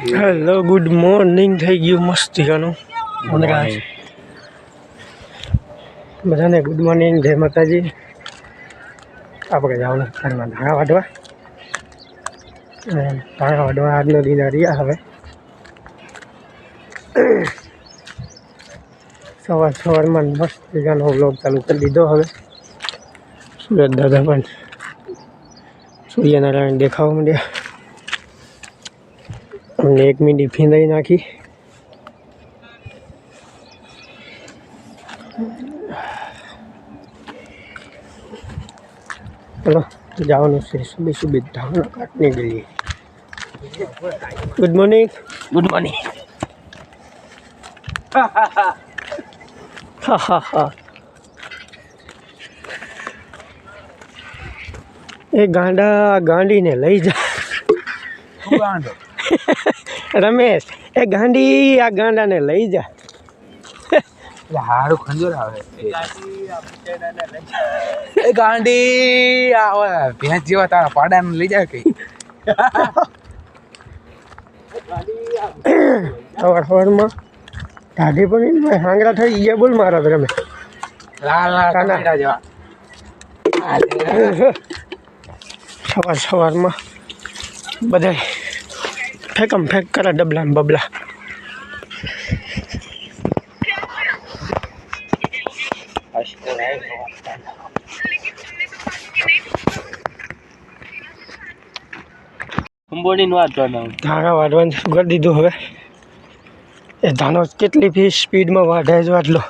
Hello good morning થઈ ગયું મસ્ત ગાનું બધાને ગુડ મોર્નિંગ જય માતાજી। આપણે જવાનું ઘરમાં ધાણા વાઢવા આજનો દિન રહ્યા હવે સવારમાં મસ્ત ગાનો વ્લોગ ચાલુ કરી દીધો। હવે સુરત દાદા પણ સૂર્યનારાયણ દેખાવા માંડ્યા। हमने 1 मिनट फींदाई नाखी। चलो जाओ से सुबह सुबह धान काटने के लिए। Good morning. Good morning. हा हा हा। ए गांडा गांडी ने लई जा। रमेश ए गांडी आ गांडा ने लई जा। हारू खंजोर आवे ए गांडी आवे भैंस जेवा तारा पाड़ा ने लई जा कई और में दादी पण में हांगरा થઈ ઈ બોલ મારા રમે લા લા કાના જેવા સવાર માં બધાય फेंकम फेंक करा डबला बबला। धाना वाढवा शुरू कर दीधु। हवे ए धानो केटली भी स्पीड में वाढे ज वाटलो।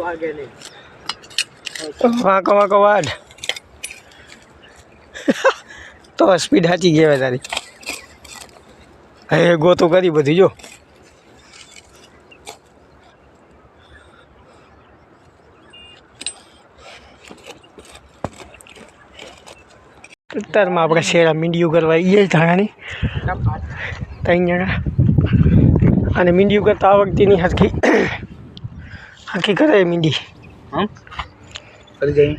आगे नहीं वाको वाड तो स्पीड हाची गई तारी। हे गो तो करी बधी जो तर में अपने शेरा मींडियो करवा ये धाणी तीन जना अने मींडियो करता आ वखते नहीं हरखी हरखी करे मींडी हम कर गई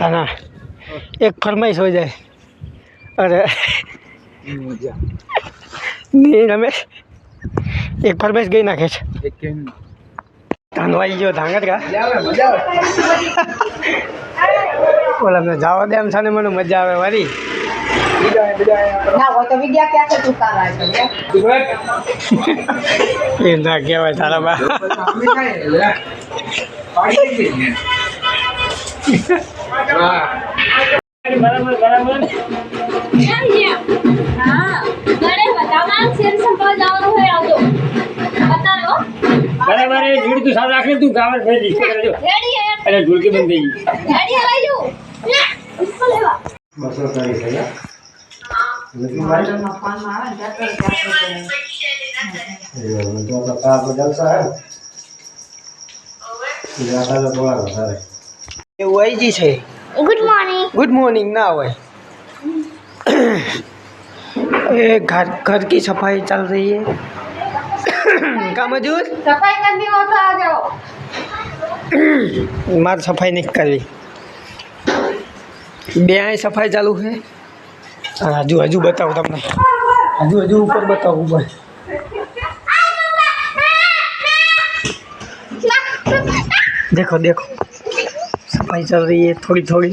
ताना एक फरमाइश हो जाए। अरे नहीं रमेश एक फरमाइश गई नाखे तानो आई जो धांगत का बोला मैं जावा दे हम साने मनो मजा आवे वारी ना वो तो विद्या क्या से तू कर रहा है ये ना क्या है तारा बा बराबर बराबर हां बड़े बतावा शेर संभाल जावनो है आवतो बता लो बराबर है झूठ तू साथ रख ले तू गावर फेर दी कर जो रेडी है अरे झूठ के बंद गई रेडी है जो इसको लेवा बस सारी सही है लेकिन भाई ना फोन मारा जाकर ये तो का जलसा है ज्यादा तो थोड़ा सारे ये वही जी है। गुड मॉर्निंग ना होए ये घर की सफाई चल रही है। का मजूर सफाई करनी हो तो आ जाओ। मार सफाई नहीं करवी बेआई सफाई चालू है। हजू हजू बताओ तमने हजू हजू ऊपर बताओ ऊपर देखो देखो सफाई चल रही है थोड़ी थोड़ी।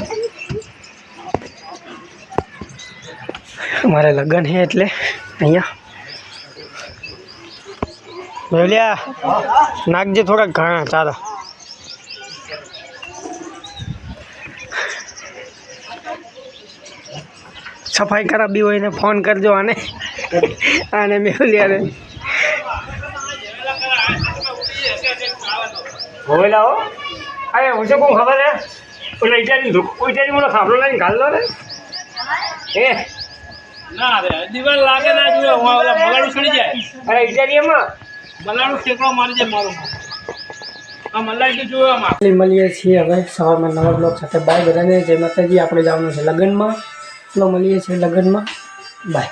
हमारे लगन है એટલે અહીંયા મેલિયા નાખજે થોડા ઘણા ચાલો। सफाई करावी हो ने फोन करजो आने आने मेलिया ने होला हो अरे मुझे को खबर है ओला इटाली मोला खाबलो लाइन घाल लो रे ए ना रे दीवार लागे ना जो ओला मलाडू छड़ी जाए। अरे इटाली में मलाडू ઠેકડો मारी जाए मारो आ मलाडी जो आमा મળીએ છીએ હવે સવારમાં નવા બ્લોગ સાથે। બાય બધાને જય માતાજી। આપણે જવાનું છે લગનમાં। ચલો મળીએ છીએ લગનમાં। બાય।